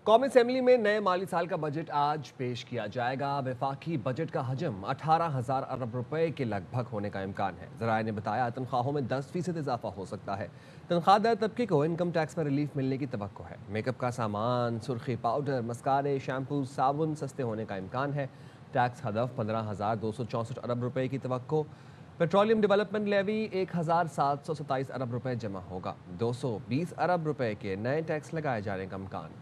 कौमी असेंबली में नए माली साल का बजट आज पेश किया जाएगा। वफाकी बजट का हजम 18,000 अरब रुपए के लगभग होने का इम्कान है। ज़राए ने बताया तनख्वाहों में 10% इजाफा हो सकता है। तनख्वाहदार तबके को इनकम टैक्स पर रिलीफ मिलने की तवक्को है। मेकअप का सामान, सुर्खी पाउडर, मस्कारे, शैम्पू, साबुन सस्ते होने का इम्कान है। टैक्स हदफ 15,264 अरब रुपए की तवक्को। पेट्रोलियम डेवलपमेंट लेवी 1,727 अरब रुपए जमा होगा। 220 अरब रुपए के नए टैक्स लगाए जाने का इम्कान।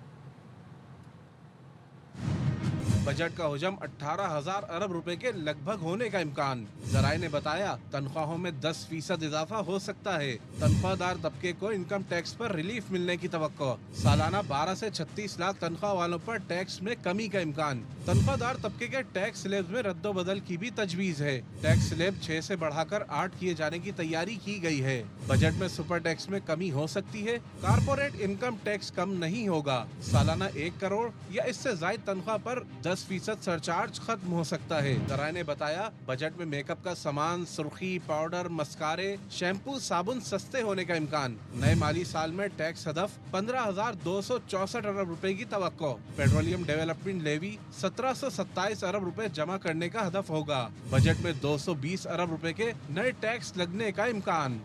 बजट का हुजम 18,000 अरब रुपए के लगभग होने का इम्कान। जराए ने बताया तनख्वाहों में 10% इजाफा हो सकता है। तनख्वाहदार तबके को इनकम टैक्स पर रिलीफ मिलने की तवक्को। सालाना 12 से 36 लाख तनख्वाह वालों पर टैक्स में कमी का इम्कान। तनख्वाहदार तबके के टैक्स स्लैब में रद्दोबदल की भी तजवीज है। टैक्स स्लैब 6 से बढ़ाकर 8 किए जाने की तैयारी की गई है। बजट में सुपर टैक्स में कमी हो सकती है। कारपोरेट इनकम टैक्स कम नहीं होगा। सालाना 1 करोड़ या इससे ज्यादा तनख्वाह पर 10% सरचार्ज खत्म हो सकता है। जराए ने बताया बजट में मेकअप का सामान, सुर्खी, पाउडर, मस्कारे, शैम्पू, साबुन सस्ते होने का इम्कान। नए माली साल में टैक्स हदफ 15,264 अरब रुपए की तवक्को। पेट्रोलियम डेवलपमेंट लेवी 1,727 अरब रुपए जमा करने का हदफ होगा। बजट में 220 अरब रुपए के नए टैक्स लगने का इम्कान।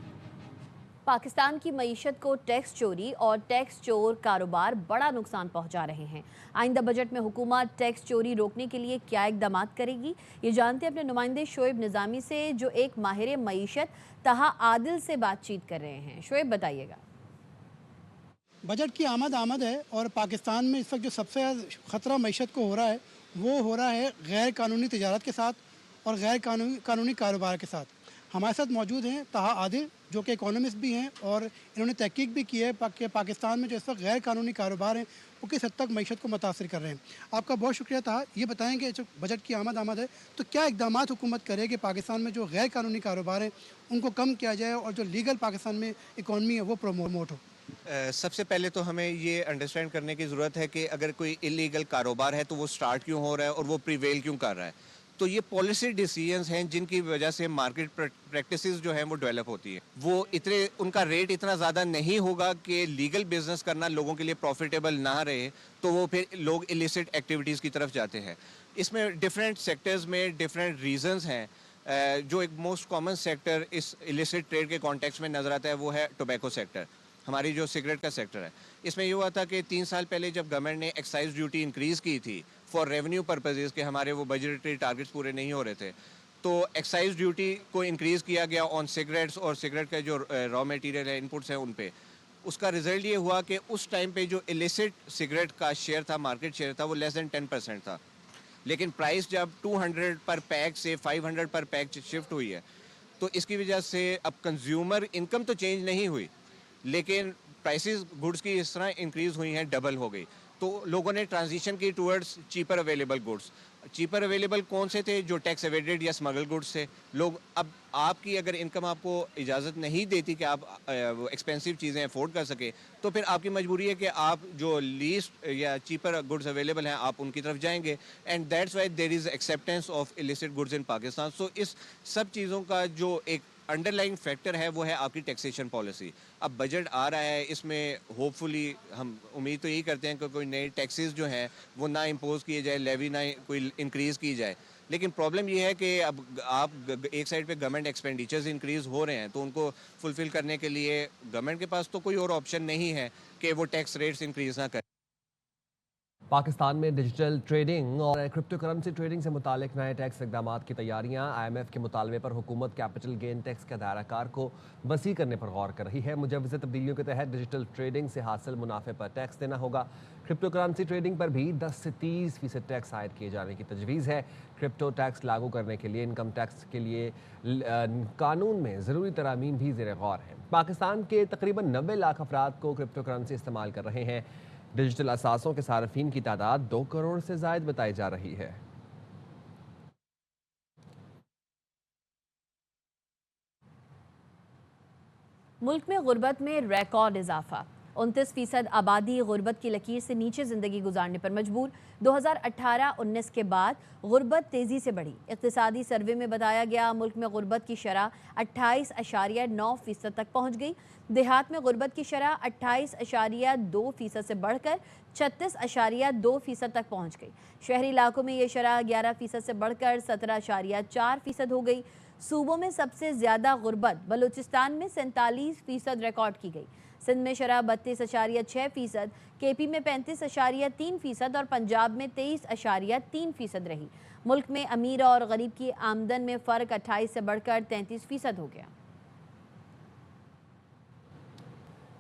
पाकिस्तान की मईशत को टैक्स चोरी और टैक्स चोर कारोबार बड़ा नुकसान पहुंचा रहे हैं। आइंदा बजट में हुकूमत टैक्स चोरी रोकने के लिए क्या इकदाम करेगी, ये जानते हैं अपने नुमाइंदे शोएब निज़ामी से, जो एक माहिर मईशत तहा आदिल से बातचीत कर रहे हैं। शोएब बताइएगा। बजट की आमद आमद है और पाकिस्तान में इस वक्त जो सबसे ख़तरा मईशत को हो रहा है वो हो रहा है गैर कानूनी तजारत के साथ और गैर कानूनी कारोबार के साथ। हमारे साथ मौजूद हैं तहा आदिल, जो कि इकोनॉमिस्ट भी हैं और इन्होंने तहकीक भी की है कि पाकिस्तान में जो इस वक्त गैर कानूनी कारोबार हैं वो किस हद तक मईशत को मुतासर कर रहे हैं। आपका बहुत शुक्रिया तहा। ये बताएं कि जो बजट की आमद आमद है तो क्या इकदाम हुकूमत करे कि पाकिस्तान में जो गैर कानूनी कारोबार हैं उनको कम किया जाए और जो लीगल पाकिस्तान में इकॉनमी है वो प्रमोट हो। सबसे पहले तो हमें ये अंडरस्टैंड करने की ज़रूरत है कि अगर कोई इलीगल कारोबार है तो वो स्टार्ट क्यों हो रहा है और वो प्रिवेल क्यों कर रहा है। तो ये पॉलिसी डिसीजंस हैं जिनकी वजह से मार्केट प्रैक्टिसेस जो हैं वो डेवलप होती है। वो इतने उनका रेट इतना ज़्यादा नहीं होगा कि लीगल बिजनेस करना लोगों के लिए प्रॉफिटेबल ना रहे, तो वो फिर लोग इलिसिट एक्टिविटीज़ की तरफ जाते हैं। इसमें डिफरेंट सेक्टर्स में डिफरेंट रीजंस हैं। जो एक मोस्ट कॉमन सेक्टर इस इलिसिट ट्रेड के कॉन्टेक्स्ट में नज़र आता है वो है टोबैको सेक्टर, हमारी जो सिगरेट का सेक्टर है। इसमें ये हुआ था कि 3 साल पहले जब गवर्नमेंट ने एक्साइज ड्यूटी इंक्रीज़ की थी फॉर रेवेन्यू पर्पजेज़ के हमारे वो बजटरी टारगेट्स पूरे नहीं हो रहे थे, तो एक्साइज ड्यूटी को इंक्रीज़ किया गया ऑन सिगरेट्स और सिगरेट का जो रॉ मटेरियल है, इनपुट्स हैं उन पे। उसका रिजल्ट ये हुआ कि उस टाइम पे जो इलिसिट सिगरेट का शेयर था, मार्केट शेयर था, वो लेस दैन 10% था। लेकिन प्राइस जब 200 पर पैक से 500 पर पैक शिफ्ट हुई है, तो इसकी वजह से अब कंज्यूमर इनकम तो चेंज नहीं हुई, लेकिन प्राइसेस गुड्स की इस तरह इंक्रीज़ हुई हैं, डबल हो गई। तो लोगों ने ट्रांजिशन की towards cheaper available goods. Cheaper available कौन से थे? जो टैक्स एवेडेड या स्मगल गुड्स थे। लोग अब आपकी अगर इनकम आपको इजाज़त नहीं देती कि आप एक्सपेंसिव चीज़ें अफोर्ड कर सके, तो फिर आपकी मजबूरी है कि आप जो लीस्ट या चीपर गुड्स अवेलेबल हैं आप उनकी तरफ जाएंगे। And that's why there is acceptance of illicit goods in Pakistan. So इस सब चीज़ों का जो एक अंडरलाइंग फैक्टर है वो है आपकी टैक्सेशन पॉलिसी। अब बजट आ रहा है, इसमें होपफुली हम उम्मीद तो यही करते हैं कि कोई नए टैक्सेस जो हैं वो ना इम्पोज किए जाए, लेवी ना कोई इंक्रीज़ की जाए। लेकिन प्रॉब्लम ये है कि अब आप एक साइड पे गवर्नमेंट एक्सपेंडिचर्स इंक्रीज़ हो रहे हैं, तो उनको फुलफ़िल करने के लिए गवर्नमेंट के पास तो कोई और ऑप्शन नहीं है कि वो टैक्स रेट्स इंक्रीज़ ना करें। पाकिस्तान में डिजिटल ट्रेडिंग और क्रिप्टो करेंसी ट्रेडिंग से मुतालिक नए टैक्स इकदाम की तैयारियां। IMF के मुतालबे पर हुकूमत कैपिटल गेन टैक्स के दायरा कार को वसी करने पर गौर कर रही है। मुजवज़ तब्दीलियों के तहत डिजिटल ट्रेडिंग से हासिल मुनाफे पर टैक्स देना होगा। क्रिप्टो करेंसी ट्रेडिंग पर भी 10 से 30% टैक्स आयद किए जाने की तजवीज़ है। क्रिप्टो टैक्स लागू करने के लिए इनकम टैक्स के लिए कानून में ज़रूरी तरामीम भी ज़ेर गौर हैं। पाकिस्तान के तकरीबन 90 लाख अफराद को क्रिप्टो करेंसी इस्तेमाल कर रहे हैं। डिजिटल असासों के सार्फिन की तादाद 2 करोड़ से ज़ायद बताई जा रही है। मुल्क में गुर्बत में रिकॉर्ड इजाफा। 29% आबादी गुर्बत की लकीर से नीचे ज़िंदगी गुजारने पर मजबूर। 2018-19 के बाद गुर्बत तेज़ी से बढ़ी। इक़्तिसादी सर्वे में बताया गया मुल्क में गुर्बत की शरह 28.9% तक पहुँच गई। देहात में गुर्बत की शरह 28.2% से बढ़कर 36.2% तक पहुँच गई। शहरी इलाकों में ये शरह 11% से बढ़कर 17.4% हो गई। सूबों में सबसे ज़्यादा गुर्बत बलूचिस्तान में 47% रिकॉर्ड की गई। सिंध में शरह 32.6%, केपी में 35.3% और पंजाब में 23.3% रही। मुल्क में अमीर और गरीब की आमदन में फ़र्क 28 से बढ़कर 33% हो गया।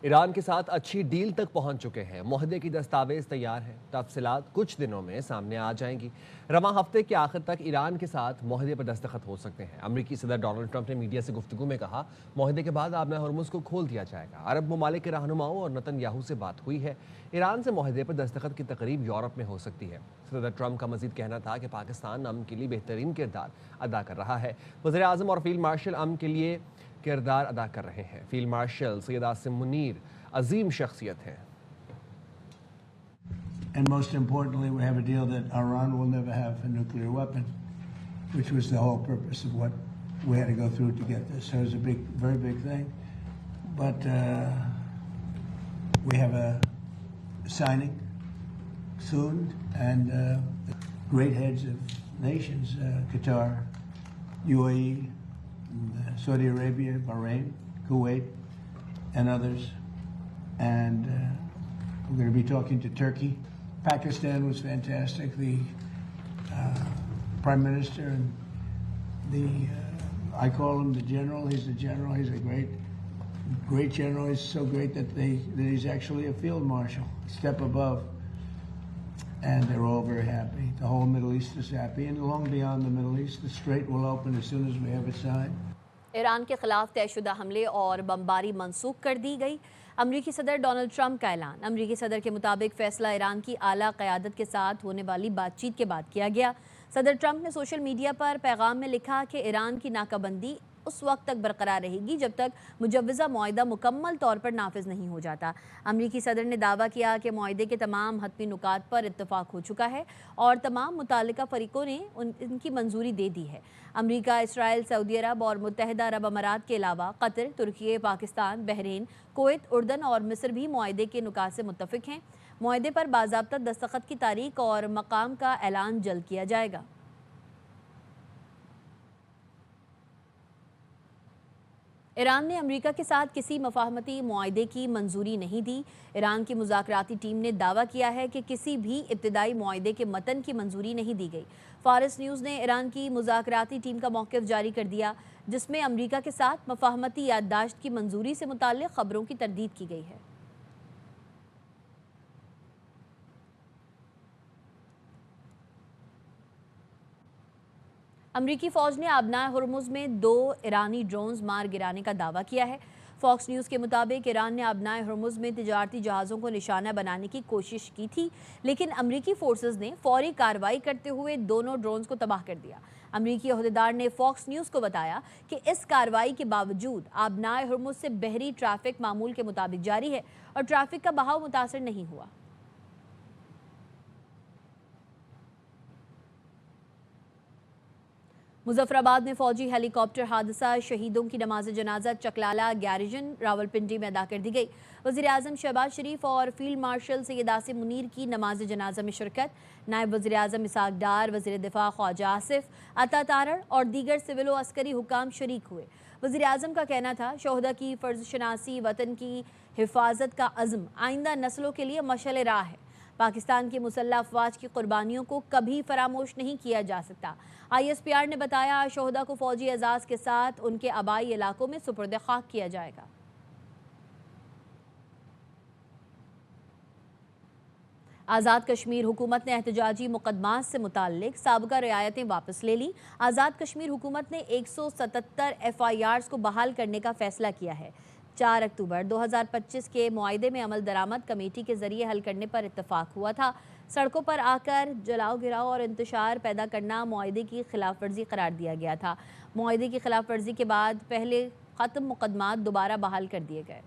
ईरान के साथ अच्छी डील तक पहुंच चुके हैं। मुआहदे की दस्तावेज तैयार है। तफसीलात कुछ दिनों में सामने आ जाएंगी। रवां हफ्ते के आखिर तक ईरान के साथ मुआहदे पर दस्तखत हो सकते हैं। अमरीकी सदर डोनाल्ड ट्रंप ने मीडिया से गुफ्तगू में कहा, मुआहदे के बाद आबना हर्मुज को खोल दिया जाएगा। अरब ममालिक के रहनुमाओं और नतन्याहू से बात हुई है। ईरान से मुआहदे पर दस्तखत की तकरीब यूरोप में हो सकती है। सदर ट्रंप का मजीद कहना था कि पाकिस्तान अमन के लिए बेहतरीन किरदार अदा कर रहा है। वज़ीर आज़म और फील्ड मार्शल अमन के लिए किरदार अदा कर रहे हैं। फील्ड मार्शल सैयद आसिम मुनीर अजीम शख्सियत है। And most importantly, we have a deal that Iran will never have a nuclear weapon, which was the whole purpose of what we had to go through to get this. So it was a big, very big thing. But we have a signing soon, and great heads of nations, Qatar, UAE, Saudi Arabia, Bahrain, Kuwait, and others. And we're going to be talking to Turkey. Pakistan was fantastic. The Prime Minister and I call him the General. He's the General. He's a great General. He's so great that he's actually a Field Marshal, a step above. And they're all very happy. The whole Middle East is happy. And long beyond the Middle East, the Strait will open as soon as we have it signed. Iran के खिलाफ तयशुदा हमले और बमबारी मंसूख कर दी गई। अमरीकी सदर Donald Trump का ऐलान। अमरीकी सदर के मुताबिक फैसला ईरान की आला क़यादत के साथ होने वाली बातचीत के बाद किया गया। सदर ट्रंप ने सोशल मीडिया पर पैगाम में लिखा कि ईरान की नाकाबंदी उस वक्त तक बरकरार रहेगी जब तक मुजव्वज़ा मुआहदा मुकम्मल तौर पर नाफिज नहीं हो जाता। अमरीकी सदर ने दावा किया कि मुआहदे के तमाम हतमी नुकात पर इत्तफाक हो चुका है और तमाम मुतालिका फ़रीक़ों ने इनकी मंजूरी दे दी है। अमरीका, इसराइल, सऊदी अरब और मुत्तहिदा अरब अमारात के अलावा कतर, तुर्की, पाकिस्तान, बहरीन, कुवैत, उर्दन और मिस्र भी मुआहदे के नुकात से मुत्तफ़िक हैं। मुआहदे पर बाज़ाब्ता दस्तखत की तारीख और मकाम का ऐलान जल्द किया जाएगा। ईरान ने अमेरिका के साथ किसी मफाहमती मुआहदे की मंजूरी नहीं दी। ईरान की मुज़ाकराती टीम ने दावा किया है कि किसी भी इब्तिदाई मुआहदे के मतन की मंजूरी नहीं दी गई। फारस न्यूज़ ने ईरान की मुज़ाकराती टीम का मौक़िफ़ जारी कर दिया, जिसमें अमेरिका के साथ मफाहमती याददाश्त की मंजूरी से मुताल्लिक़ ख़बरों की तरदीद की गई है। अमरीकी फ़ौज ने आबनाए हुर्मुज़ में 2 ईरानी ड्रोन्स मार गिराने का दावा किया है। फॉक्स न्यूज़ के मुताबिक ईरान ने आबनाए हुर्मुज़ में तिजारती जहाज़ों को निशाना बनाने की कोशिश की थी, लेकिन अमरीकी फोर्सेस ने फौरी कार्रवाई करते हुए दोनों ड्रोन्स को तबाह कर दिया। अमरीकी अहदेदार ने फॉक्स न्यूज़ को बताया कि इस कार्रवाई के बावजूद आबनाए हुर्मुज़ से बहरी ट्रैफिक मामूल के मुताबिक जारी है और ट्रैफिक का बहाव मुतासर नहीं हुआ। मुजफ्फराबाद में फौजी हेलीकॉप्टर हादसा, शहीदों की नमाज जनाजा चकलाला गैरिजन रावलपिंडी में अदा कर दी गई। वज़ीर आज़म शहबाज शरीफ और फील्ड मार्शल सैयद आसिम मुनीर की नमाज जनाजा में शिरकत। नायब वज़ीर आज़म इसाक डार, वज़ीर दिफा ख्वाजा आसिफ, अता तारड़ और दीगर सिविल व अस्करी हुकाम शरीक हुए। वज़ीर आज़म का कहना था, शोहदा की फ़र्ज़ शनासी, वतन की हिफाजत का अज़्म आइंदा नस्लों के लिए मशअल राह है। पाकिस्तान की मुसल्लह अफवाज की कुर्बानियों को कभी फरामोश नहीं किया जा सकता। ISPR ने बताया, शोहदा को फौजी एजाज़ के साथ उनके आबाई इलाकों में सुपुर्द खाक किया जाएगा। आज़ाद कश्मीर हुकूमत ने एहतजाजी मुकदमात से मुताल्लिक साबिका रियायतें वापस ले ली। आज़ाद कश्मीर हुकूमत ने 177 FIRs को बहाल करने का फैसला किया है। 4 अक्टूबर 2025 के मुआहदे में अमल दरामद कमेटी के जरिए हल करने पर इत्तफाक हुआ था। सड़कों पर आकर जलाओ गिराओ और इंतशार पैदा करना मुआहदे की खिलाफ वर्जी करार दिया गया था। मुआहदे की खिलाफ वर्जी के बाद पहले ख़त्म मुकदमात दोबारा बहाल कर दिए गए।